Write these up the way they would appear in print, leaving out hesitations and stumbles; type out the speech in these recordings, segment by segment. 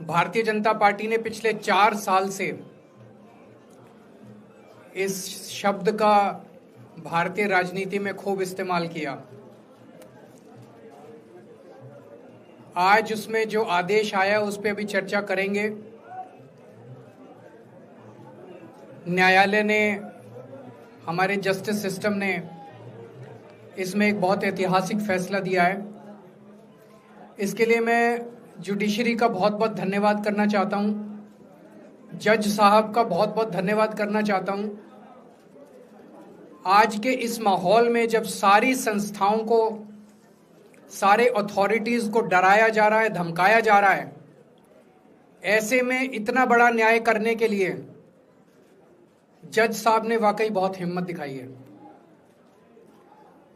Bharatiya Janata party ने पिछले 4 साल से इस शब्द का भारतीय राजनीति में खूब इस्तेमाल किया। आज उसमें जो आदेश आया उस पर अभी चर्चा करेंगे। न्यायालय ने, हमारे जस्टिस सिस्टम ने इसमें एक बहुत ऐतिहासिक फैसला दिया है। इसके लिए मैं जुडिशरी का बहुत बहुत धन्यवाद करना चाहता हूं, जज साहब का बहुत बहुत धन्यवाद करना चाहता हूं। आज के इस माहौल में जब सारी संस्थाओं को, सारे अथॉरिटीज को डराया जा रहा है, धमकाया जा रहा है, ऐसे में इतना बड़ा न्याय करने के लिए जज साहब ने वाकई बहुत हिम्मत दिखाई है।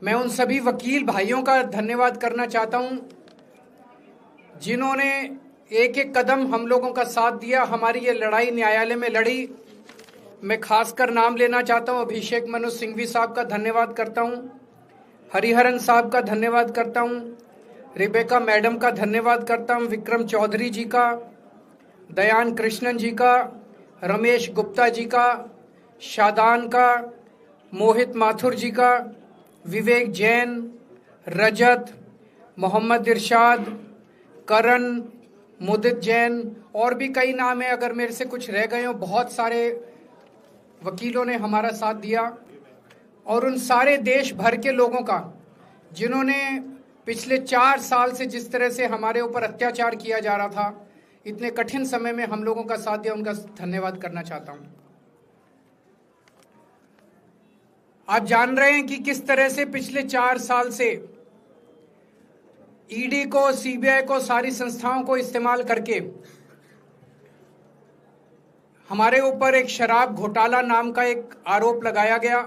मैं उन सभी वकील भाइयों का धन्यवाद करना चाहता हूं जिन्होंने एक एक कदम हम लोगों का साथ दिया, हमारी ये लड़ाई न्यायालय में लड़ी। मैं खासकर नाम लेना चाहता हूं, अभिषेक मनु सिंघवी साहब का धन्यवाद करता हूं, हरिहरन साहब का धन्यवाद करता हूं, रिबेका मैडम का धन्यवाद करता हूं, विक्रम चौधरी जी का, दयान कृष्णन जी का, रमेश गुप्ता जी का, शादान का, मोहित माथुर जी का, विवेक जैन, रजत, मोहम्मद इरशाद, करण, मुदित जैन और भी कई नाम है। अगर मेरे से कुछ रह गए हो, बहुत सारे वकीलों ने हमारा साथ दिया। और उन सारे देश भर के लोगों का जिन्होंने पिछले 4 साल से जिस तरह से हमारे ऊपर अत्याचार किया जा रहा था, इतने कठिन समय में हम लोगों का साथ दिया, उनका धन्यवाद करना चाहता हूं। आप जान रहे हैं कि किस तरह से पिछले 4 साल से ईडी को, सीबीआई को, सारी संस्थाओं को इस्तेमाल करके हमारे ऊपर एक शराब घोटाला नाम का एक आरोप लगाया गया।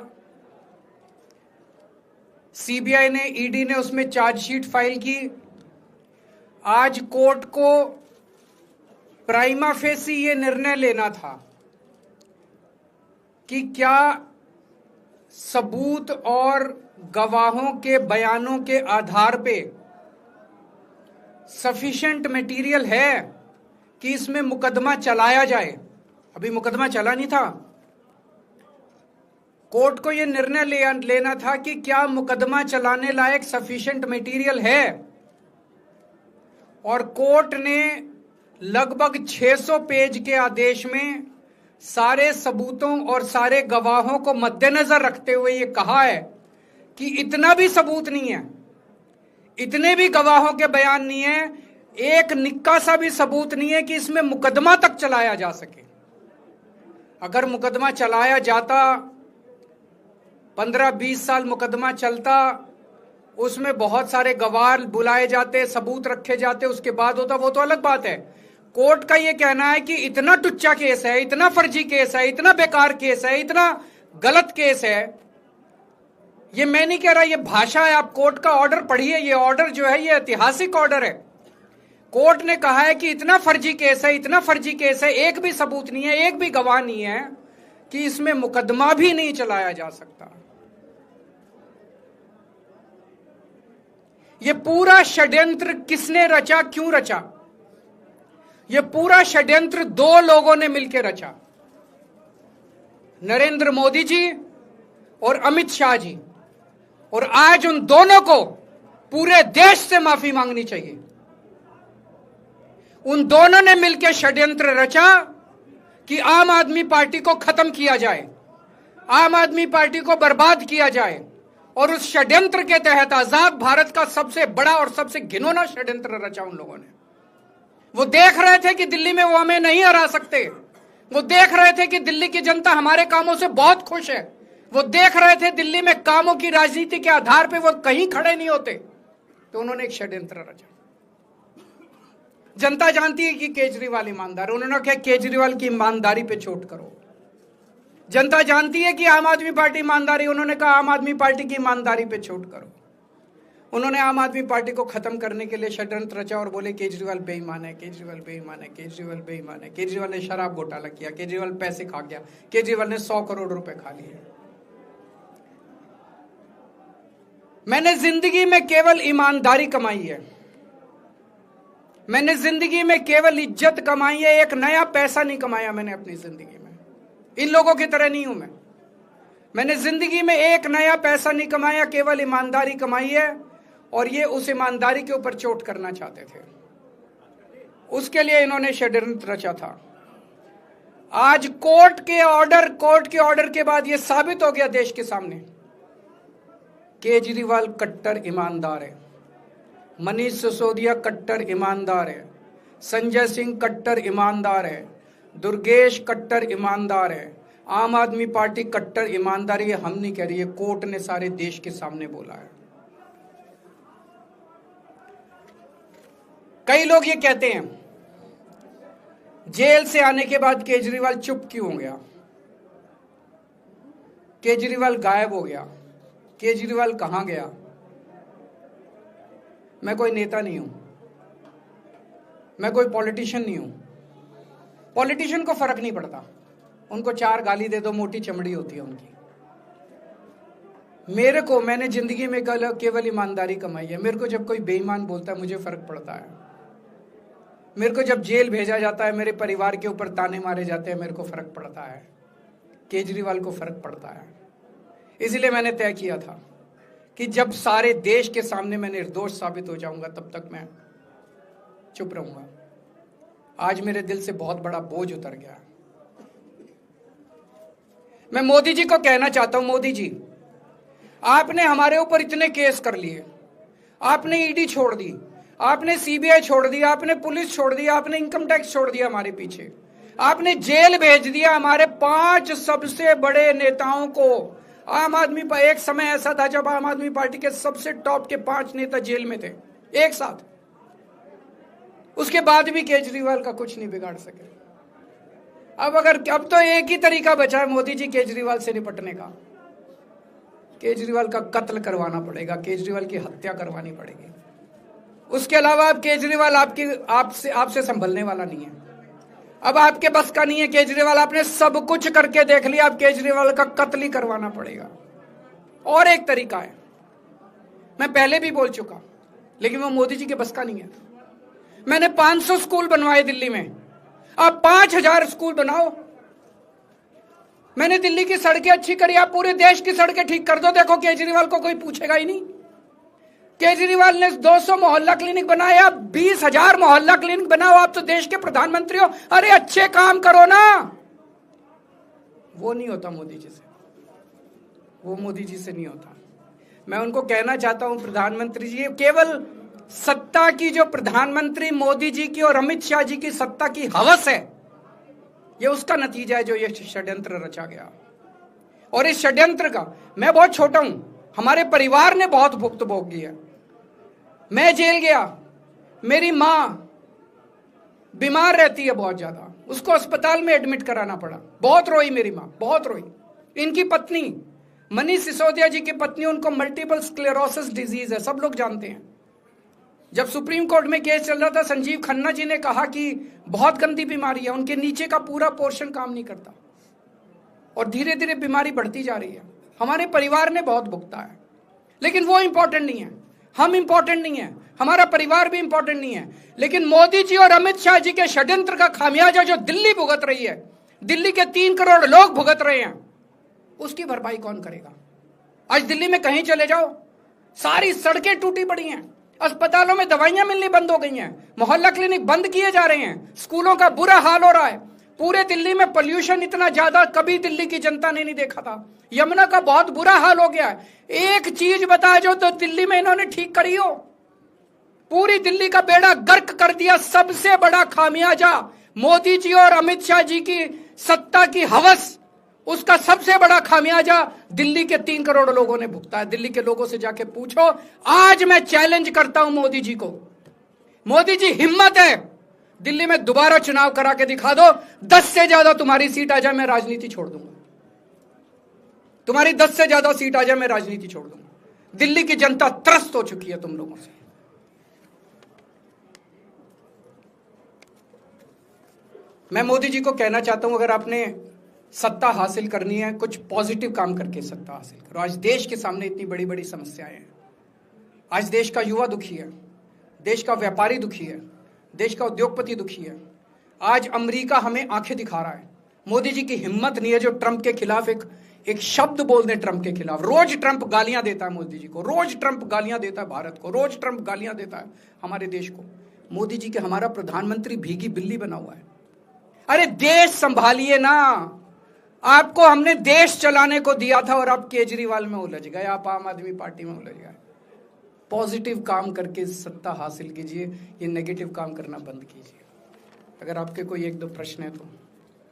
सीबीआई ने, ईडी ने उसमें चार्जशीट फाइल की। आज कोर्ट को प्राइमा फेसी ये निर्णय लेना था कि क्या सबूत और गवाहों के बयानों के आधार पे सफिशिएंट मटेरियल है कि इसमें मुकदमा चलाया जाए। अभी मुकदमा चला नहीं था। कोर्ट को यह निर्णय लेना था कि क्या मुकदमा चलाने लायक सफिशिएंट मटेरियल है, और कोर्ट ने लगभग 600 पेज के आदेश में सारे सबूतों और सारे गवाहों को मद्देनजर रखते हुए यह कहा है कि इतना भी सबूत नहीं है, इतने भी गवाहों के बयान नहीं है, एक निक्का सा भी सबूत नहीं है कि इसमें मुकदमा तक चलाया जा सके। अगर मुकदमा चलाया जाता, 15-20 साल मुकदमा चलता, उसमें बहुत सारे गवाह बुलाए जाते, सबूत रखे जाते, उसके बाद होता, वो तो अलग बात है। कोर्ट का यह कहना है कि इतना टुच्चा केस है, इतना फर्जी केस है, इतना बेकार केस है, इतना गलत केस है। ये मैं नहीं कह रहा, ये भाषा है। आप कोर्ट का ऑर्डर पढ़िए। ये ऑर्डर जो है ये ऐतिहासिक ऑर्डर है। कोर्ट ने कहा है कि इतना फर्जी केस है, इतना फर्जी केस है, एक भी सबूत नहीं है, एक भी गवाह नहीं है कि इसमें मुकदमा भी नहीं चलाया जा सकता। ये पूरा षड्यंत्र किसने रचा, क्यों रचा? ये पूरा षड्यंत्र 2 लोगों ने मिलकर रचा, नरेंद्र मोदी जी और अमित शाह जी। और आज उन दोनों को पूरे देश से माफी मांगनी चाहिए। उन दोनों ने मिलकर षड्यंत्र रचा कि आम आदमी पार्टी को खत्म किया जाए, आम आदमी पार्टी को बर्बाद किया जाए। और उस षड्यंत्र के तहत आजाद भारत का सबसे बड़ा और सबसे घिनौना षड्यंत्र रचा उन लोगों ने। वो देख रहे थे कि दिल्ली में वो हमें नहीं हरा सकते। वो देख रहे थे कि दिल्ली की जनता हमारे कामों से बहुत खुश है। वो देख रहे थे दिल्ली में कामों की राजनीति के आधार पे वो कहीं खड़े नहीं होते, तो उन्होंने एक षड्यंत्र रचा। जनता जानती है कि केजरीवाल ईमानदार, उन्होंने कहा केजरीवाल की ईमानदारी पे चोट करो। जनता जानती है कि आम आदमी पार्टी ईमानदारी, उन्होंने कहा आम आदमी पार्टी की ईमानदारी पे चोट करो। उन्होंने आम आदमी पार्टी को खत्म करने के लिए षड्यंत्र रचा और बोले केजरीवाल बेईमान है, केजरीवाल बेईमान है, केजरीवाल बेईमान है, केजरीवाल ने शराब घोटाला किया, केजरीवाल पैसे खा गया, केजरीवाल ने 100 करोड़ रुपए खा लिए। मैंने जिंदगी में केवल ईमानदारी कमाई है। मैंने जिंदगी में केवल इज्जत कमाई है, एक नया पैसा नहीं कमाया मैंने अपनी जिंदगी में। इन लोगों की तरह नहीं हूं मैं। मैंने जिंदगी में एक नया पैसा नहीं कमाया, केवल ईमानदारी कमाई है। और ये उस ईमानदारी के ऊपर चोट करना चाहते थे, उसके लिए इन्होंने षड्यंत्र रचा था। आज कोर्ट के ऑर्डर के बाद यह साबित हो गया देश के सामने, केजरीवाल कट्टर ईमानदार है, मनीष सिसोदिया कट्टर ईमानदार है, संजय सिंह कट्टर ईमानदार है, दुर्गेश कट्टर ईमानदार है, आम आदमी पार्टी कट्टर ईमानदारी है। हम नहीं कह रही है, कोर्ट ने सारे देश के सामने बोला है। कई लोग ये कहते हैं जेल से आने के बाद केजरीवाल चुप क्यों हो गया, केजरीवाल गायब हो गया, केजरीवाल कहां गया। मैं कोई नेता नहीं हूं, मैं कोई पॉलिटिशियन नहीं हूं। पॉलिटिशियन को फर्क नहीं पड़ता, उनको 4 गाली दे दो, मोटी चमड़ी होती है उनकी। मैंने जिंदगी में केवल ईमानदारी कमाई है। मेरे को जब कोई बेईमान बोलता है मुझे फर्क पड़ता है। मेरे को जब जेल भेजा जाता है, मेरे परिवार के ऊपर ताने मारे जाते हैं, मेरे को फर्क पड़ता है। केजरीवाल को फर्क पड़ता है। इसलिए मैंने तय किया था कि जब सारे देश के सामने मैं निर्दोष साबित हो जाऊंगा तब तक मैं चुप रहूंगा। आज मेरे दिल से बहुत बड़ा बोझ उतर गया। मैं मोदी जी को कहना चाहता हूं, मोदी जी, आपने हमारे ऊपर इतने केस कर लिए, आपने ईडी छोड़ दी, आपने सीबीआई छोड़ दी, आपने पुलिस छोड़ दी, आपने इनकम टैक्स छोड़ दिया हमारे पीछे, आपने जेल भेज दिया हमारे 5 सबसे बड़े नेताओं को। आम आदमी एक समय ऐसा था जब आम आदमी पार्टी के सबसे टॉप के 5 नेता जेल में थे एक साथ। उसके बाद भी केजरीवाल का कुछ नहीं बिगाड़ सके। अब तो एक ही तरीका बचा है मोदी जी केजरीवाल से निपटने का, केजरीवाल का कत्ल करवाना पड़ेगा, केजरीवाल की हत्या करवानी पड़ेगी। उसके अलावा अब केजरीवाल आपसे संभलने वाला नहीं है। अब आपके बस का नहीं है केजरीवाल, आपने सब कुछ करके देख लिया, अब केजरीवाल का कत्ल ही करवाना पड़ेगा। और एक तरीका है, मैं पहले भी बोल चुका, लेकिन वो मोदी जी के बस का नहीं है। मैंने 500 स्कूल बनवाए दिल्ली में, आप 5000 स्कूल बनाओ। मैंने दिल्ली की सड़कें अच्छी करी, आप पूरे देश की सड़कें ठीक कर दो, देखो केजरीवाल को कोई पूछेगा ही नहीं। केजरीवाल ने 200 मोहल्ला क्लिनिक बनाया, 20,000 मोहल्ला क्लिनिक बनाओ, आप तो देश के प्रधानमंत्री हो, अरे अच्छे काम करो ना। वो नहीं होता मोदी जी से, वो मोदी जी से नहीं होता। मैं उनको कहना चाहता हूं, प्रधानमंत्री जी, केवल सत्ता की जो प्रधानमंत्री मोदी जी की और अमित शाह जी की सत्ता की हवस है, ये उसका नतीजा है जो ये षड्यंत्र रचा गया। और इस षड्यंत्र का मैं बहुत छोटा हूं, हमारे परिवार ने बहुत भुगत भोगी है। मैं जेल गया, मेरी मां बीमार रहती है बहुत ज्यादा, उसको अस्पताल में एडमिट कराना पड़ा, बहुत रोई मेरी मां, बहुत रोई। इनकी पत्नी मनीष सिसोदिया जी की पत्नी, उनको मल्टीपल स्क्लेरोसिस डिजीज है, सब लोग जानते हैं। जब सुप्रीम कोर्ट में केस चल रहा था, संजीव खन्ना जी ने कहा कि बहुत गंदी बीमारी है, उनके नीचे का पूरा पोर्शन काम नहीं करता और धीरे धीरे बीमारी बढ़ती जा रही है। हमारे परिवार ने बहुत भुगता है, लेकिन वो इंपॉर्टेंट नहीं है, हम इंपॉर्टेंट नहीं है, हमारा परिवार भी इंपॉर्टेंट नहीं है। लेकिन मोदी जी और अमित शाह जी के षड्यंत्र का खामियाजा जो दिल्ली भुगत रही है, दिल्ली के 3 करोड़ लोग भुगत रहे हैं, उसकी भरपाई कौन करेगा। आज दिल्ली में कहीं चले जाओ, सारी सड़कें टूटी पड़ी हैं, अस्पतालों में दवाइयां मिलनी बंद हो गई हैं, मोहल्ला क्लिनिक बंद किए जा रहे हैं, स्कूलों का बुरा हाल हो रहा है। पूरे दिल्ली में पोल्यूशन इतना ज्यादा कभी दिल्ली की जनता ने नहीं देखा था। यमुना का बहुत बुरा हाल हो गया है। एक चीज बता जो तो दिल्ली में इन्होंने ठीक करी हो, पूरी दिल्ली का बेड़ा गर्क कर दिया। सबसे बड़ा खामियाजा मोदी जी और अमित शाह जी की सत्ता की हवस, उसका सबसे बड़ा खामियाजा दिल्ली के 3 करोड़ लोगों ने भुगता है। दिल्ली के लोगों से जाके पूछो। आज मैं चैलेंज करता हूं मोदी जी को, मोदी जी हिम्मत है दिल्ली में दोबारा चुनाव करा के दिखा दो, 10 से ज्यादा तुम्हारी सीट आ जाए मैं राजनीति छोड़ दूंगा, तुम्हारी 10 से ज्यादा सीट आ जाए मैं राजनीति छोड़ दूंगा। दिल्ली की जनता त्रस्त हो चुकी है तुम लोगों से। मैं मोदी जी को कहना चाहता हूं, अगर आपने सत्ता हासिल करनी है, कुछ पॉजिटिव काम करके सत्ता हासिल करो। आज देश के सामने इतनी बड़ी बड़ी समस्याएं हैं। आज देश का युवा दुखी है, देश का व्यापारी दुखी है, देश का उद्योगपति दुखी है। आज अमेरिका हमें आंखें दिखा रहा है। मोदी जी की हिम्मत नहीं है जो ट्रंप के खिलाफ एक शब्द बोल दें। ट्रंप के खिलाफ रोज ट्रंप गालियां देता है मोदी जी को, रोज ट्रंप गालियां देता है भारत को, रोज ट्रंप गालियां देता है हमारे देश को। मोदी जी के हमारा प्रधानमंत्री भीगी बिल्ली बना हुआ है। अरे देश संभालिए ना, आपको हमने देश चलाने को दिया था और आप केजरीवाल में उलझ गए, आप आम आदमी पार्टी में उलझ गए। पॉजिटिव काम करके सत्ता हासिल कीजिए, ये नेगेटिव काम करना बंद कीजिए। अगर आपके कोई एक दो प्रश्न है तो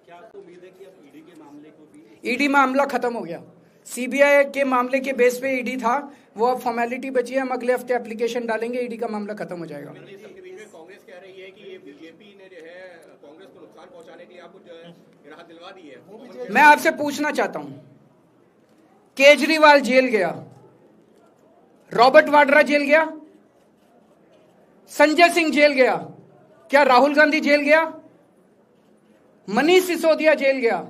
क्या आपको उम्मीद है कि अब ईडी के मामले को भी ईडी मामला खत्म हो गया। सीबीआई के मामले के बेस पे ईडी था, वो अब फॉर्मेलिटी बची है। हम अगले हफ्ते एप्लीकेशन डालेंगे, ईडी का मामला खत्म हो जाएगा। कांग्रेस कह रही है कि ये बीजेपी ने जो है कांग्रेस को नुकसान पहुंचाने के लिए आपको जो है राहत दिलवा दी है। मैं आपसे पूछना चाहता हूं, केजरीवाल जेल गया, रॉबर्ट वाड्रा जेल गया, संजय सिंह जेल गया, क्या राहुल गांधी जेल गया, मनीष सिसोदिया जेल गया,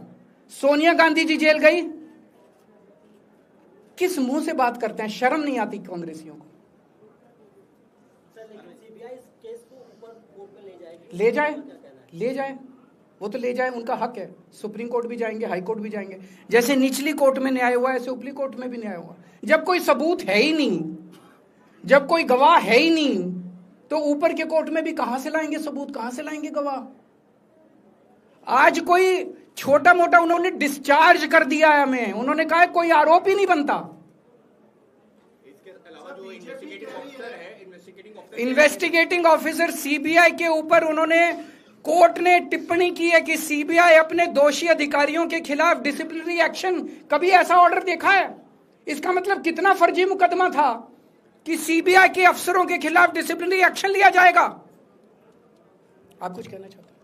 सोनिया गांधी जी जेल गई? किस मुंह से बात करते हैं? शर्म नहीं आती कांग्रेसियों को? ले जाए, वो तो ले जाए, उनका हक है। सुप्रीम कोर्ट भी जाएंगे, हाई कोर्ट भी जाएंगे। जैसे निचली कोर्ट में न्याय हुआ, ऐसे ऊपरी कोर्ट में भी न्याय हुआ। जब कोई सबूत है ही नहीं, जब कोई गवाह है ही नहीं, तो ऊपर के कोर्ट में भी कहां से लाएंगे सबूत, कहां से लाएंगे गवाह? आज कोई छोटा मोटा उन्होंने डिस्चार्ज कर दिया है हमें, उन्होंने कहा है कोई आरोप ही नहीं बनता। इसके अलावा जो इन्वेस्टिगेटिंग ऑफिसर सीबीआई के ऊपर उन्होंने, कोर्ट ने टिप्पणी की है कि सीबीआई अपने दोषी अधिकारियों के खिलाफ डिसिप्लिनरी एक्शन, कभी ऐसा ऑर्डर देखा है? इसका मतलब कितना फर्जी मुकदमा था कि सीबीआई के अफसरों के खिलाफ डिसिप्लिनरी एक्शन लिया जाएगा। आप कुछ कहना चाहते हैं?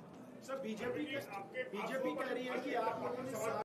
बीजेपी कह रही है कि आप